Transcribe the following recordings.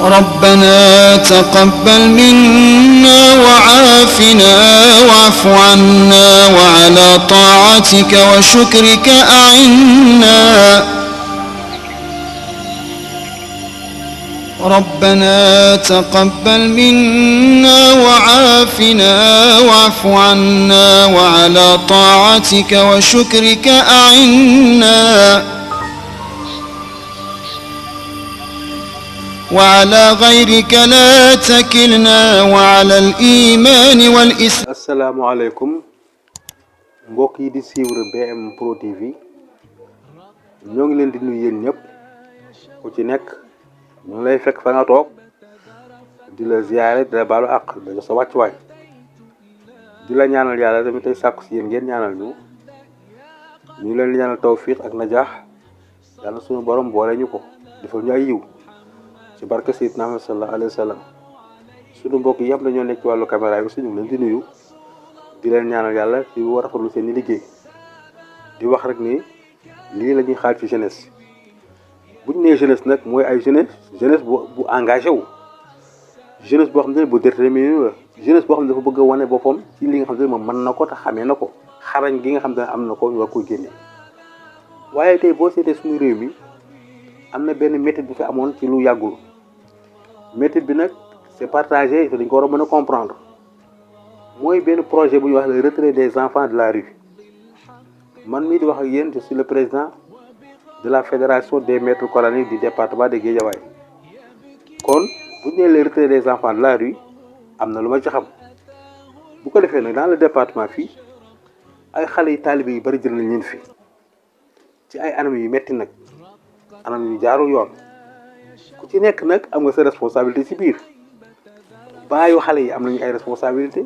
ربنا تقبل منا وعافنا واعف عنا وعلى طاعتك وشكرك أعنا ربنا تقبل منا وعافنا واعف عنا وعلى طاعتك وشكرك أعنا وعلى غيرك لا تكلنا وعلى الإيمان والإسلام. asalaamaaleykum mbokk yi di suivre BM Pro TV ñoo ngi leen di nuyu yéen ñëpp ku ci nekk ñu ngi lay fekk fa nga toog di la ziyaare di la baalu àq di la sa wàccuwaay di la ñaanal yàlla tamit tey sàkku si yéen ngeen ñaanal ñu leen di ñaanal tawfiq ak najaax yàlla suñu borom boole ñu ko defal ñu ay yiw ci barke Seydina Muhammad sallallahu alayhi wa sallam suñu mbokk yi yëpp dañoo nekk ci wàllu caméra yi aussi ñu ngi leen di nuyu di leen ñaanal yàlla ci war a rafetlu seen i liggéey di wax rek ni lii la ñuy xaar ci jeunesse bu ñu nee jeunesse nag mooy ay jeunesse bu engagé wu jeunesse boo xam ne bu déterminé la jeunesse boo xam ne dafa bëgg a wane boppam ci li nga xam ne moom mën na ko te xamee na ko xarañ gi nga xam ne am na ko ñu war koy génne waaye tey boo seetee suñu réew mi am na benn méthode bu fi amoon ci lu yàggul méthode bi nag c'est partagé te dañ ko war a mën a comprendre mooy benn projet bu ñuy wax le retrait des enfants de la rue man mii di wax ak yéen je suis le président de la fédération des maîtres coraniques du département de Guédiawaye kon bu ñu nee le retrait des enfants de la rue am na lu ma ci xam bu ko defee nag dans le département fii ay xale yi taalibe yu bari jël nañ leen fi ci ay anam yu metti nag anam yu jaarul yoon ku ci nekk nag am nga sa responsabilité ci biir baayu xale yi am nañu ay responsabilité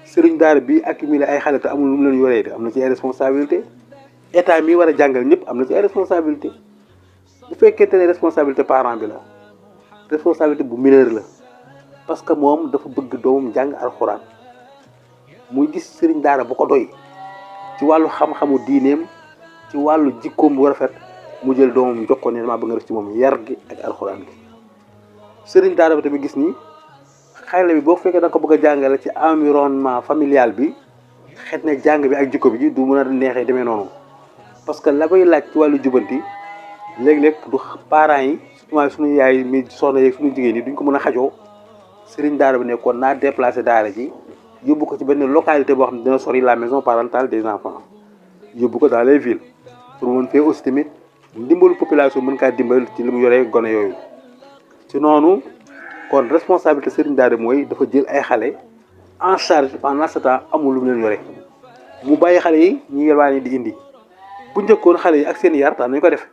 sëriñ daara bi accumulé ay xale te amul lu mu leen yoree de am na ci ay responsabilité état mi war a jàngal ñëpp am na ci ay responsabilité bu fekkente ne responsabilité parent bi la responsabilité bu mineur la parce que moom dafa bëgg doomam jàng alxuraan muy gis sëriñ daara bu ko doy ci wàllu xam-xamu diineem ci wàllu jikkoom bu rafet mu jël doomam jox ko ne damaa bëgg nga def ci moom yar gi ak alxuraan gi sëriñ daara bi tamit gis ni xale bi boo fekkee da nga ko bëgg a jàngale ci environnement familial bi xet na jàng bi ak jikko bi du mën a neexee demee noonu parce que la koy laaj ci wàllu jubanti léeg-léeg du parents yi surtout suñu yaay mi soxna yeeg suñu jigéen yi duñ ko mën a xajoo sëriñ daara bi nekkoon naa déplacé daara ji yóbbu ko ci benn localité boo xam ne dina sori la maison parentale des enfants yóbbu ko dans les villes pour mën fee aussi tamit ndimbalu population mën kaa dimbal ci li mu yoree gone yooyu ci noonu kon responsabilité sëriñ daara mooy dafa jël ay xale en charge pendant ce temps amul lu mu leen yore mu bàyyi xale yi ñu yelwaani di indi bu njëkkoon xale yi ak seen yar daan nañu ko def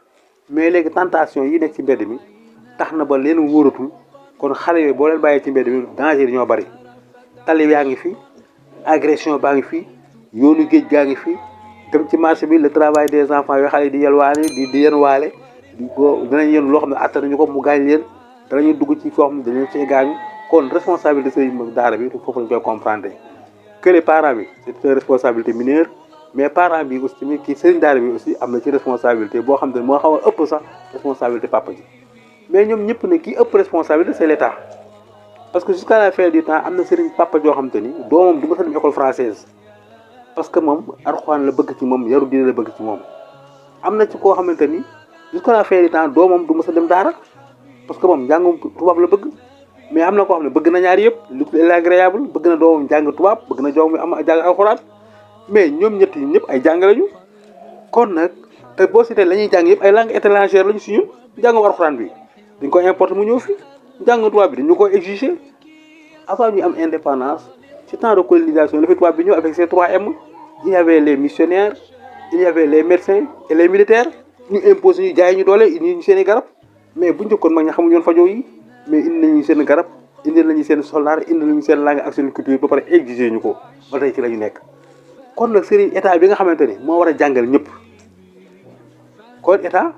mais léegi tentation yi nekk ci mbedd mi tax na ba leen wóoratul kon xale yooyu boo leen bàyyee ci mbedd mi danger yi ñoo bari tali yaa ngi fi agression baa ngi fi yoonu géej gaa ngi fi dem ci marché bi le travail des enfants yoo xale yi di yelwaani di yen waale di ko dinañ yenu loo xam ne attanuñu ko mu gaañ leen danañu dugg ci foo xam ne dañu ci gaañu kon responsabilité sëriñ daara bi foofu lañ koy comprendre que les parents bi c'est une responsabilité mineure mais parents bi aussi tamit kii sëriñ daara bi aussi am na ci responsabilité boo xam ne moo xaw a ëpp sax responsabilité papa ji mais ñoom ñëpp ne kii ëpp responsabilité c'est l'état parce que jusqu'à la fin du temps am na sëriñ papa joo xam te ni doomam du ma sa dem école française parce que moom alxuraan la bëgg ci moom yaru diine la bëgg ci moom am na ci koo xamante ni jusqu'à la fin du temps doomam du ma sa dem daara parce que moom njàngum tubaab la bëgg mais am na koo xam ne bëgg na ñaar yëpp lu agréable bëgg na doomam jàng tubaab bëgg na doomam am jàng alxuraan mais ñoom ñett yi ñëpp ay jàng lañu kon nag te boo seetee la ñuy jàng yëpp ay langues étrangères lañu si ñun njàngum alxuraan bi dañ ko importer mu ñëw fi njàngum tubaab bi dañu ko exiger avant ñu am indépendance ci temps de colonisation la fi tubaab bi ñëw avec ses 3M il y avait les missionnaires il y avait les médecins et les militaires ñu imposé ñu jaay ñu doole ñu seen i garab mais bu njëkkoon mag ñi xamuñu woon fajoo yi mais indi nañu seen garab indi nañu seen soldaar indi nañu seen langue ak seen culture ba pare exiger ñu ko ba tey ci la ñu nekk kon nag sëriñ état bi nga xamante ni moo war a jàngal ñëpp kon état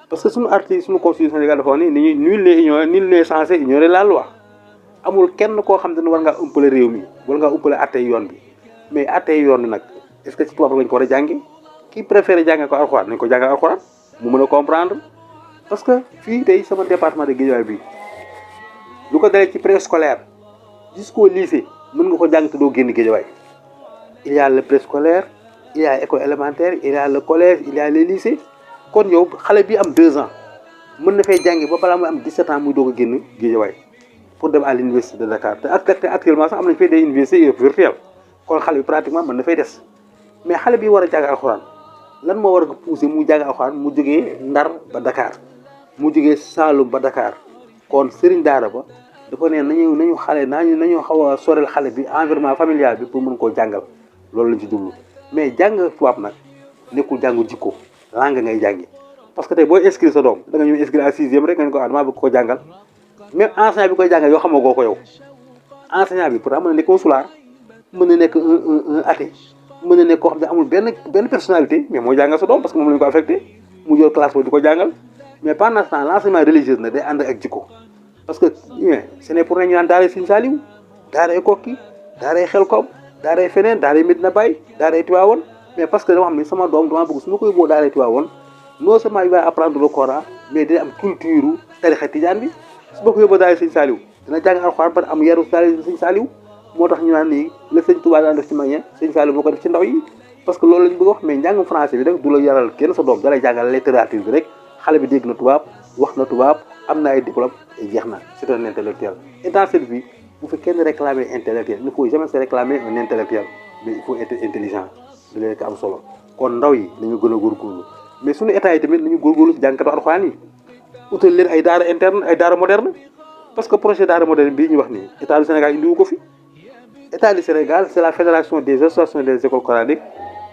parce que suñu article suñu constitution Sénégal dafa wax ni nul n'est censé ignorer la loi amul kenn koo xam ne war ngaa umpale réew mi war ngaa umpale attey yoon bi mais attey yoon bi nag est-ce que ci tubaab lañ ko war a jàngi kii préféré jànge ko alxuraan nañ ko jàngal alxuraan mu mën a comprendre parce que fii tey sama département de Guédiawaye bi ko dalee ci préscolaire jusqu'au lycée mën nga ko jàng te doo génn Guédiawaye. Il y a le préscolaire, il y a l'école élémentaire, il y a le collège, il y a les lycées. Kon yow xale bi am 2 ans mën na fay jàngi ba balaa muy am 17 ans muy doog a génn Guédiawaye pour dem à l'université de Dakar te actuellement sax am nañu fay des universités virtuelles kon xale bi pratiquement mën na fay des mais xale bi war a jàng alxuraan lan moo war a pousser mu jàng alxuraan mu jógee Ndar ba Dakar mu jógee Saloum ba Dakar kon sëriñ daara ba dafa ne nañu xale nañu xaw a sorel xale bi environnement familial bi pour mën koo jàngal loolu lañ ci jublu mais jàng tubaab nag nekkul jàngu jikko langue ngay jàngi parce que tey booy inscrire sa doom da nga ñëw inscrire à 6e rek nga ne ko damaa bëgg ko jàngal même enseignant bi koy jàngal yoo xamoo ko yow enseignant bi pourtant mën na nekk consulaire mën na nekk un athée mën na nekk koo xam ne amul benn personnalité mais moo jàngal sa doom parce que moom lañu ko affecté mu yor classe boobu di ko jàngal mais pendant ce temps l'enseignement religieux nag day ànd ak jikko parce que ce n'est pour ñu naan daaray Sëñ Saaliw daaray Kokki daaray Xelkom daaray feneen daaray Medina Baye daaray Tivaouane mais parce que dama xam ne sama doom dama bëgg su ma koy boo daaray Tivaouane non seulement il va apprendre le Coran mais dina am culture tarixa tijaan bi su ma ko yóbboo daaray Sëñ Saaliw dina jàng alxuraan ba am yaru daaray Sëñ Saaliw moo tax ñu naan nii la Sëñ Tuubaa daan def ci mag ña Sëñ Saaliw moo ko def ci ndaw yi parce que loolu lañu bëgg wax mais njàngum français bi rek du la yaral kenn sa doom da lay jàngal littérature bi rek xale bi dégg na tubaab wax na tubaab am na ay diplôme et jeex na c'est un intellectuel et dans cette vie bu fi kenn réclamer intellectuel il ne faut jamais se réclamer un intellectuel mais il faut être intelligent da leen ko am solo kon ndaw yi nañu gën a góorgóorlu mais suñu état yi tamit nañu góorgóorlu ci jàngkatu alxuraan yi utal leen ay daara interne ay daara moderne parce que projet daara moderne bii ñu wax nii état du Sénégal indiwu ko fi état du Sénégal c'est la fédération des associations des écoles coraniques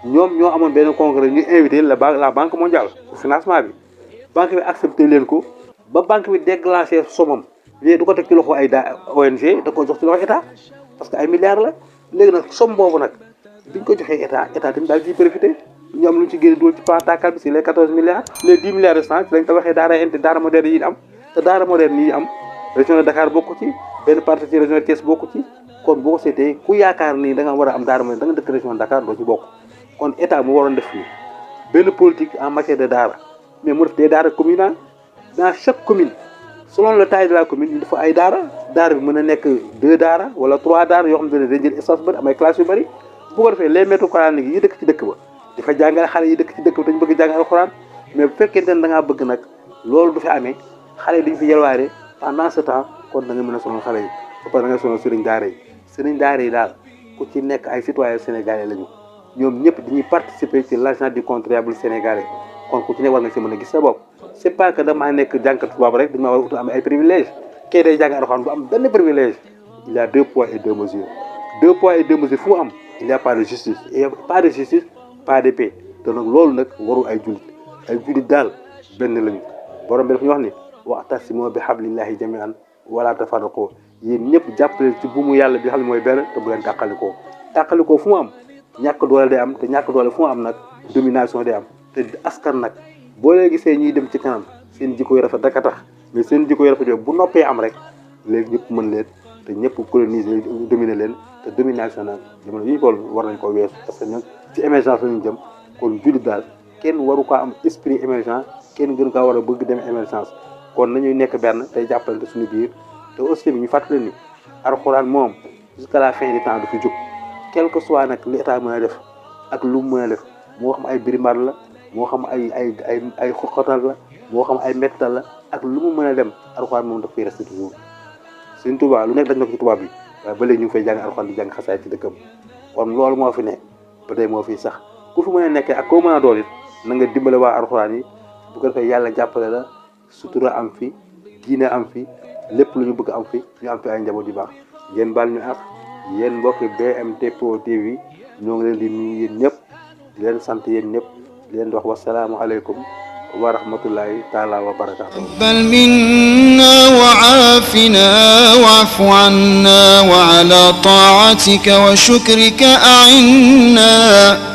ñoom ñoo amoon benn congrès ñu invité la banque mondiale pour financement bi banque bi accepté leen ko ba banque bi déclenché somam léegi du ko teg ci loxo ay ONG da ko jox ci loxo état parce que ay milliards la léegi nag somme boobu nag biñ ko joxee état tamit daal ciy profité ñu am lu ñu ci génne dugal ci patakal bi si les 14 milliards les 10 milliards restants ci lañ ko waxee daara moderne yi am te daara moderne yi am région de Dakar bokku ci benn partie ci région de Thiès bokku ci kon boo ko seetee ku yaakaar ni da nga war a am daara moderne da nga dëkk région de Dakar doo ci bokk kon état mu waroon def fii benn politique en matière de daara mais mu def des daara communales dans chaque commune selon la taille de la commune ñu dafa ay daara bi mën a nekk 2 daara wala 3 daara yoo xam ne dañ jël espace bëri am ay classes yu bëri bu ko defee les maîtres coraniques yi dëkk ci dëkk ba dafa jàngale xale yi dëkk ci dëkk ba dañu bëgg jàngal alxuraan mais bu fekkente ne da ngaa bëgg nag loolu du fi amee xale yi dañu fi yelwaare pendant ce temps kon da nga mën a sonal xale yi ba pare da nga sonal sëriñ daara yi daal ku ci nekk ay citoyens sénégalais lañu ñoom ñëpp dañuy participer ci l'argent du contribuable sénégalais kon ku ci nekk war nga ci mën a gis sa bopp c'est pas que damaa nekk jànkat tubaab rek dañu war a utu am ay privilèges kay day jàng alxuraan du am benn privilège il y a 2 poids et 2 mesures 2 poids et 2 mesures fu mu am il y a pas de justice et pas de justice pas de paix te nag loolu nag warul ay jullit daal benn lañu borom bi dafa ñu wax ni wa'tasimu bi hablillahi jami'an wala tafarraqu yéen ñëpp jàppale ci buumu yàlla bi xam ne mooy benn te bu leen tàqalikoo fu mu am ñàkk doole day am te ñàkk doole fu mu am nag domination day am te askan nag boo leen gisee ñuy dem ci kanam seen jikko yu rafet daka tax mais seen jikko yu rafet yooyu bu noppee am rek léegi ñëpp mën leen te ñëpp coloniser dominer leen te domination nag jamono yi bool war nañ ko weesu parce que ñun ci émergence la ñu jëm kon jullit daal kenn waru ko am esprit émergent kenn gën kaa war a bëgg dem émergence kon nañuy nekk benn tey jàppalante suñu biir te aussi bi ñu fàttali ni alxuraan moom jusqu'à la fin du temps du fi jóg quel que soit nag li état mën a def ak lu mu mën a def moo xam ay birimaat la moo xam ay xoxatal la moo xam ay mettal la ak lu mu mën a dem alxuraan moom daf koy resté toujours Sëñ Tuubaa lu nekk dañ na ko ci tubaab bi waaye ba léegi ñu ngi fay jàng alxuraan di jàng xasaay ci dëkkam kon loolu moo fi nekk ba tey moo fi sax ku fi mën a nekkee ak koo mën a doon it na nga dimbale waa alxuraan yi bu ko defee yàlla jàppale la sutura am fi diine am fi lépp lu ñu bëgg am fi ñu am fi ay njaboot yu baax ngeen baal ñu ak yéen mbokki BMT Pro TV ñoo ngi leen di nuyu yéen ñëpp di leen sant yéen ñëpp di leen wax wasalaamu aleykum wa rahmatullahi taala wa barakatuh بل منا وعافنا واعف عنا وعلى طاعتك وشكرك أعنا